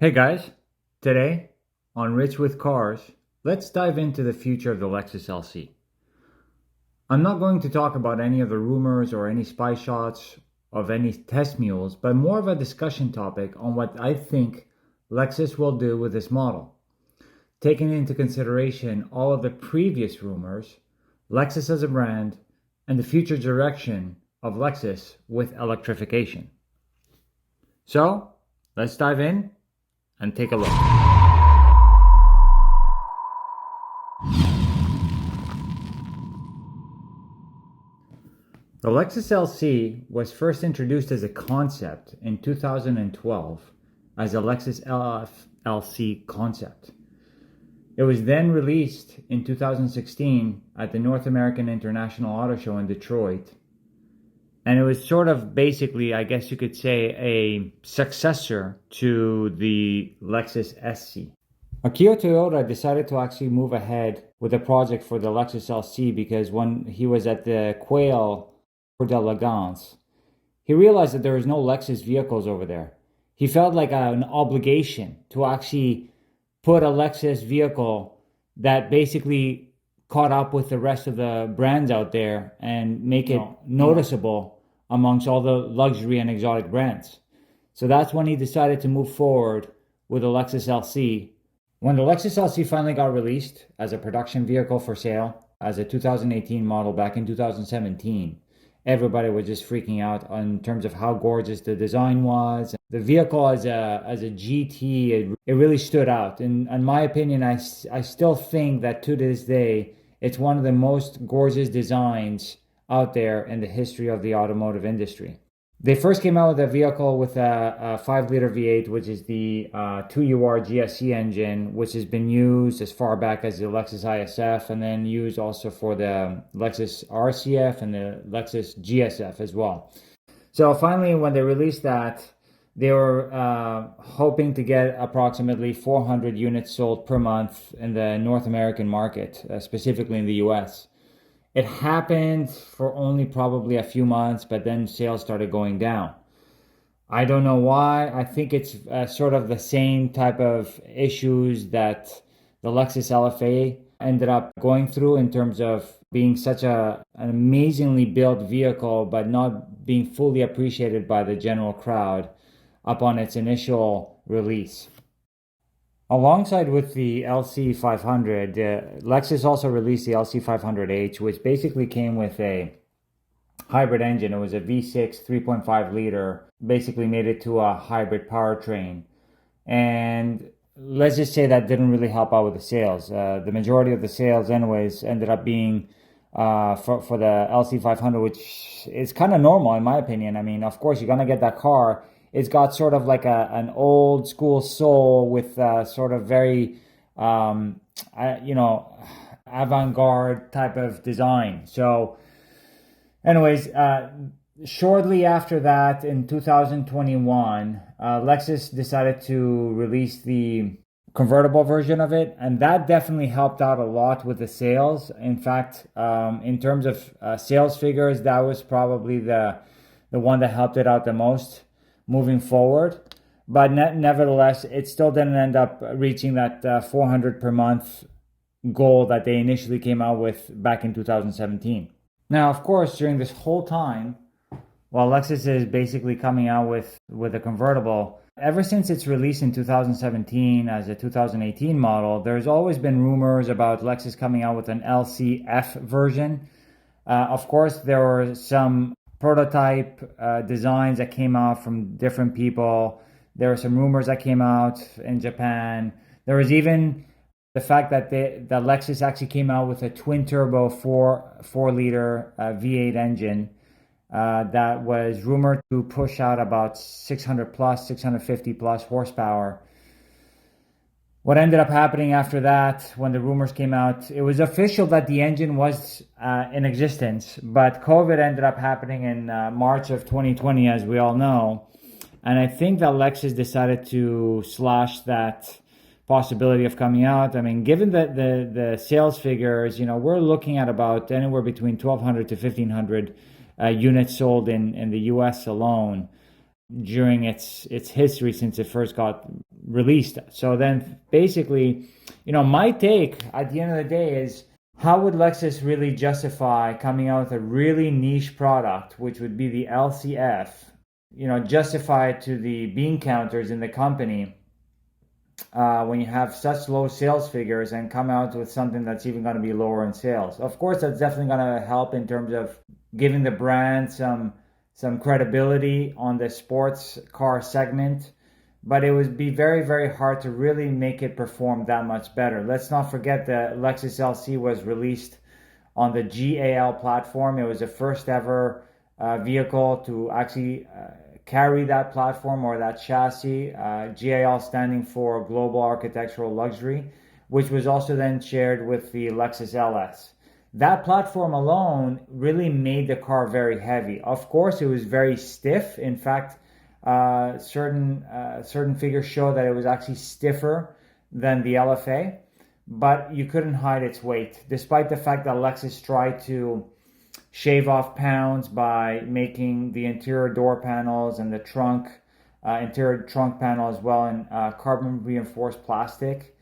Hey guys, today on Rich with Cars, let's dive into the future of the Lexus LC. I'm not going to talk about any of the rumors or any spy shots of any test mules, but more of a discussion topic on what I think Lexus will do with this model. Taking into consideration all of the previous rumors, Lexus as a brand, and the future direction of Lexus with electrification. So, let's dive in and take a look. The Lexus LC was first introduced as a concept in 2012 as a Lexus LC concept. It was then released in 2016 at the North American International Auto Show in Detroit. And it was sort of basically, I guess you could say, a successor to the Lexus SC. Akio Toyoda decided to actually move ahead with a project for the Lexus LC because when he was at the Quail de Lagance, he realized that there was no Lexus vehicles over there. He felt like an obligation to actually put a Lexus vehicle that basically caught up with the rest of the brands out there and make it noticeable amongst all the luxury and exotic brands. So that's when he decided to move forward with the Lexus LC. When the Lexus LC finally got released as a production vehicle for sale as a 2018 model back in 2017, everybody was just freaking out in terms of how gorgeous the design was. The vehicle as a GT, it really stood out. And in my opinion, I still think that to this day, it's one of the most gorgeous designs out there in the history of the automotive industry. They first came out with a vehicle with a 5-liter V8, which is the 2UR GSC engine, which has been used as far back as the Lexus ISF and then used also for the Lexus RCF and the Lexus GSF as well. So finally, when they released that, they were hoping to get approximately 400 units sold per month in the North American market, specifically in the US. It happened for only probably a few months, but then sales started going down. I don't know why. I think it's sort of the same type of issues that the Lexus LFA ended up going through in terms of being such an amazingly built vehicle, but not being fully appreciated by the general crowd upon its initial release. Alongside with the LC500, Lexus also released the LC500h, which basically came with a hybrid engine. It was a V6 3.5 liter, basically made it to a hybrid powertrain. And let's just say that didn't really help out with the sales. The majority of the sales anyways ended up being for the LC500, which is kind of normal in my opinion. I mean, of course, you're going to get that car. It's got sort of like an old school soul with sort of very, avant-garde type of design. So anyways, shortly after that, in 2021, Lexus decided to release the convertible version of it, and that definitely helped out a lot with the sales. In fact, in terms of sales figures, that was probably the one that helped it out the most moving forward. But nevertheless, it still didn't end up reaching that 400 per month goal that they initially came out with back in 2017. Now, of course, during this whole time, while Lexus is basically coming out with a convertible, ever since its release in 2017 as a 2018 model, there's always been rumors about Lexus coming out with an LCF version. Of course, there were some prototype designs that came out from different people. There were some rumors that came out in Japan. There was even the fact that Lexus actually came out with a twin turbo 4-liter V8 engine that was rumored to push out about 650 plus horsepower. What ended up happening after that, when the rumors came out, it was official that the engine was in existence, but COVID ended up happening in March of 2020, as we all know. And I think that Lexus decided to slash that possibility of coming out. I mean, given the sales figures, we're looking at about anywhere between 1,200 to 1,500 units sold in the US alone during its history since it first got released. So then basically, my take at the end of the day is, how would Lexus really justify coming out with a really niche product, which would be the LCF, justify it to the bean counters in the company when you have such low sales figures, and come out with something that's even going to be lower in sales? Of course, that's definitely going to help in terms of giving the brand some credibility on the sports car segment, but it would be very, very hard to really make it perform that much better. Let's not forget that Lexus LC was released on the GAL platform. It was the first ever vehicle to actually carry that platform or that chassis, GAL standing for Global Architectural Luxury, which was also then shared with the Lexus LS. That platform alone really made the car very heavy. Of course, it was very stiff. In fact, certain figures show that it was actually stiffer than the LFA, but you couldn't hide its weight, despite the fact that Lexus tried to shave off pounds by making the interior door panels and the interior trunk panel as well in carbon reinforced plastic.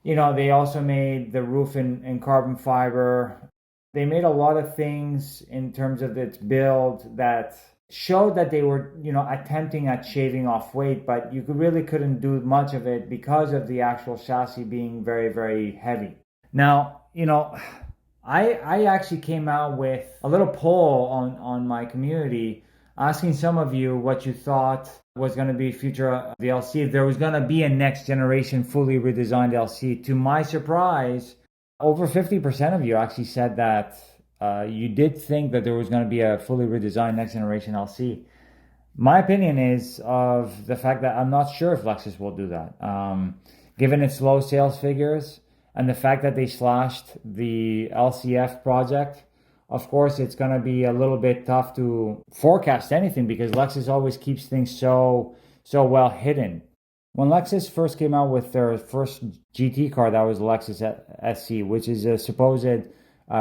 They also made the roof in carbon fiber. They made a lot of things in terms of its build that showed that they were, attempting at shaving off weight, but you really couldn't do much of it because of the actual chassis being very, very heavy. Now, I actually came out with a little poll on my community, asking some of you what you thought was going to be future of the LC, if there was going to be a next generation fully redesigned LC. To my surprise, over 50% of you actually said that you did think that there was going to be a fully redesigned next generation LC. My opinion is of the fact that I'm not sure if Lexus will do that. Given its low sales figures and the fact that they slashed the LCF project, of course, it's going to be a little bit tough to forecast anything because Lexus always keeps things so well hidden. When Lexus first came out with their first GT car, that was Lexus SC, which is a supposed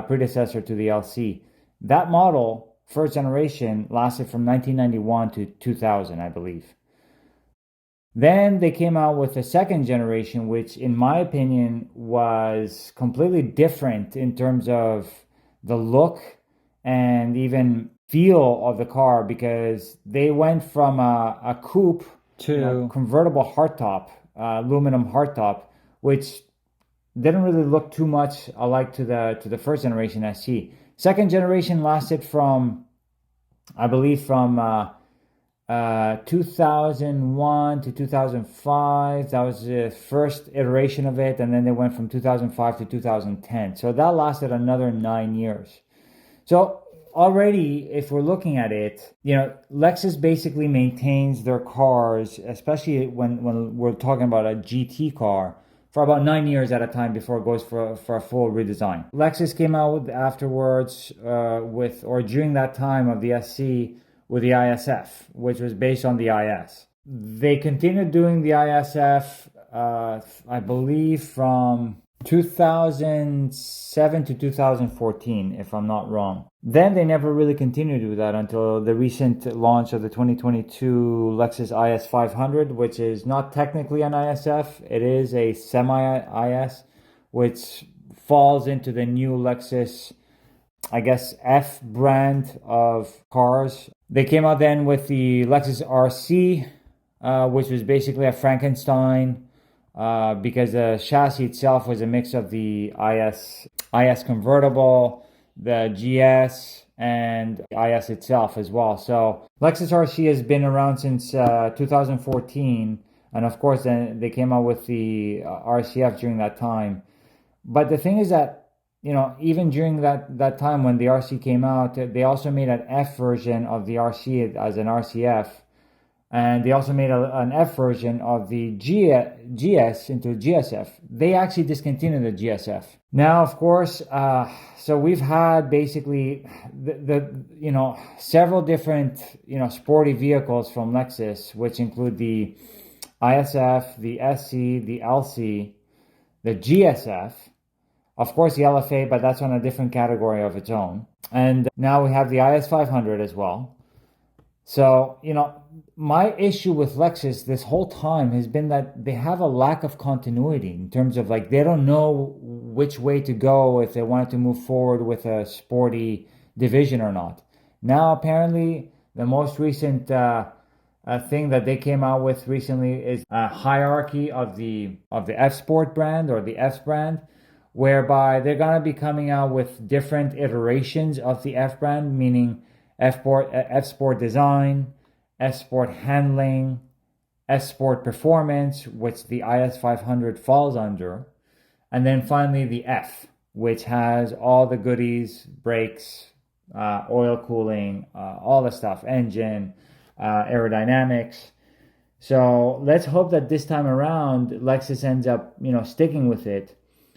predecessor to the LC. That model, first generation, lasted from 1991 to 2000, I believe. Then they came out with a second generation, which in my opinion was completely different in terms of the look and even feel of the car, because they went from a coupe to a convertible hardtop, aluminum hardtop, which didn't really look too much alike to the first generation SC. Second generation lasted from, I believe, from 2001 to 2005. That was the first iteration of it, and then they went from 2005 to 2010. So that lasted another 9 years. So already, if we're looking at it, Lexus basically maintains their cars, especially when we're talking about a GT car, for about 9 years at a time before it goes for a full redesign. Lexus came out with afterwards during that time of the SC with the ISF, which was based on the IS. They continued doing the ISF, I believe, from 2007 to 2014, if I'm not wrong. Then they never really continued with that until the recent launch of the 2022 Lexus IS500, which is not technically an ISF. It is a semi-IS, which falls into the new Lexus, I guess, F brand of cars. They came out then with the Lexus RC, which was basically a Frankenstein, because the chassis itself was a mix of the IS Convertible, the GS, and IS itself as well. So Lexus RC has been around since 2014, and of course then they came out with the RCF during that time. But the thing is that, even during that time when the RC came out, they also made an F version of the RC as an RCF. And they also made an F version of the GS into GSF. They actually discontinued the GSF. Now, of course, so we've had basically several different sporty vehicles from Lexus, which include the ISF, the SC, the LC, the GSF, of course the LFA, but that's on a different category of its own. And now we have the IS500 as well. So, my issue with Lexus this whole time has been that they have a lack of continuity in terms of like they don't know which way to go if they wanted to move forward with a sporty division or not. Now, apparently, the most recent thing that they came out with recently is a hierarchy of the F Sport brand or the F brand, whereby they're gonna be coming out with different iterations of the F brand, meaning F Sport design, F Sport handling, F Sport performance, which the IS500 falls under, and then finally the F, which has all the goodies, brakes, oil cooling, all the stuff, engine, aerodynamics. So let's hope that this time around Lexus ends up, sticking with it,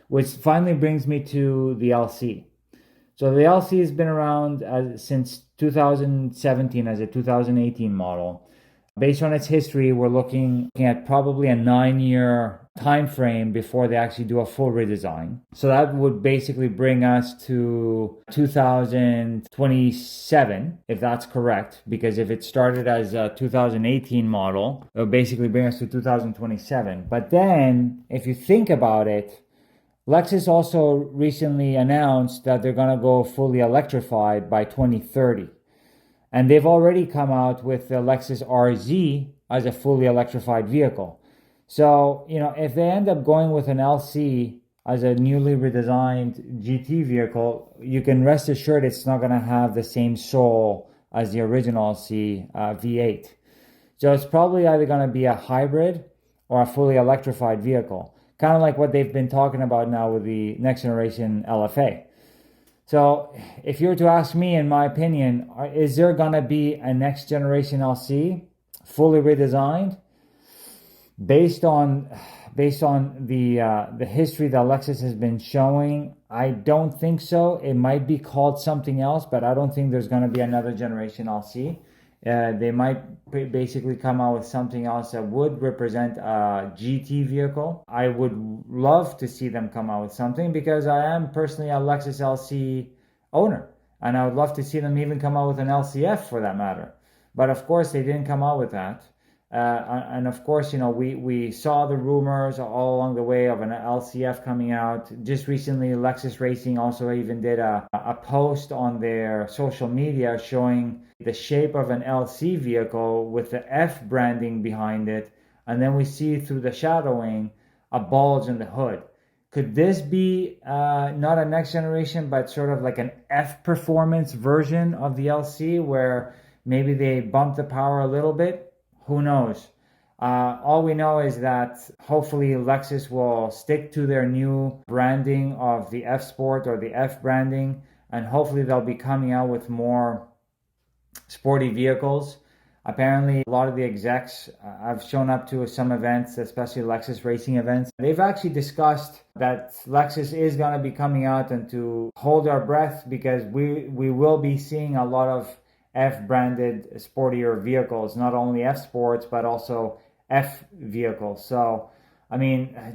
which finally brings me to the LC. So the LC has been around since 2017 as a 2018 model. Based on its history, we're looking at probably a 9-year time frame before they actually do a full redesign. So that would basically bring us to 2027, if that's correct, because if it started as a 2018 model, it would basically bring us to 2027. But then, if you think about it, Lexus also recently announced that they're going to go fully electrified by 2030. And they've already come out with the Lexus RZ as a fully electrified vehicle. So, if they end up going with an LC as a newly redesigned GT vehicle, you can rest assured it's not going to have the same soul as the original LC V8. So it's probably either going to be a hybrid or a fully electrified vehicle. Kind of like what they've been talking about now with the next generation LFA. So if you were to ask me, in my opinion, is there going to be a next generation LC fully redesigned? Based on the history that Lexus has been showing, I don't think so. It might be called something else, but I don't think there's going to be another generation LC. They might basically come out with something else that would represent a GT vehicle. I would love to see them come out with something because I am personally a Lexus LC owner, and I would love to see them even come out with an LCF for that matter. But of course, they didn't come out with that. And of course, we saw the rumors all along the way of an LCF coming out. Just recently, Lexus Racing also even did a post on their social media showing the shape of an LC vehicle with the F branding behind it. And then we see through the shadowing a bulge in the hood. Could this be not a next generation, but sort of like an F performance version of the LC where maybe they bump the power a little bit? Who knows? All we know is that hopefully Lexus will stick to their new branding of the F Sport or the F branding, and hopefully they'll be coming out with more sporty vehicles. Apparently, a lot of the execs have shown up to some events, especially Lexus racing events. They've actually discussed that Lexus is going to be coming out, and to hold our breath because we will be seeing a lot of F branded sportier vehicles, not only F Sports, but also F vehicles. So,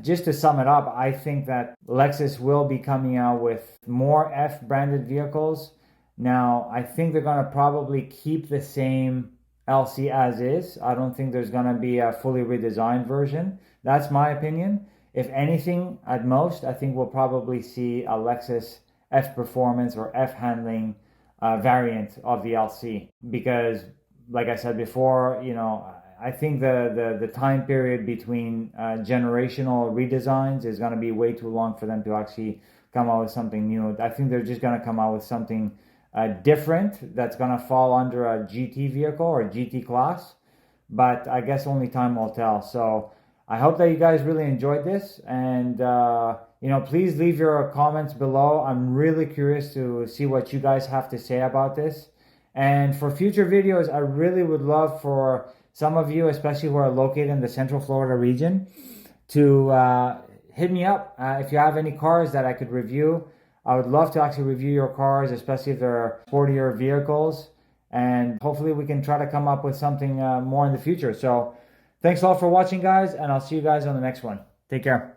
just to sum it up, I think that Lexus will be coming out with more F branded vehicles. Now, I think they're going to probably keep the same LC as is. I don't think there's going to be a fully redesigned version. That's my opinion. If anything, at most, I think we'll probably see a Lexus F Performance or F Handling variant of the LC, because like I said before, I think the time period between generational redesigns is going to be way too long for them to actually come out with something new. I think they're just going to come out with something different that's going to fall under a GT vehicle or GT class, but I guess only time will tell. So I hope that you guys really enjoyed this, and please leave your comments below. I'm really curious to see what you guys have to say about this. And for future videos, I really would love for some of you, especially who are located in the Central Florida region, to hit me up if you have any cars that I could review. I would love to actually review your cars, especially if they're sportier vehicles. And hopefully we can try to come up with something more in the future. So thanks a lot for watching, guys, and I'll see you guys on the next one. Take care.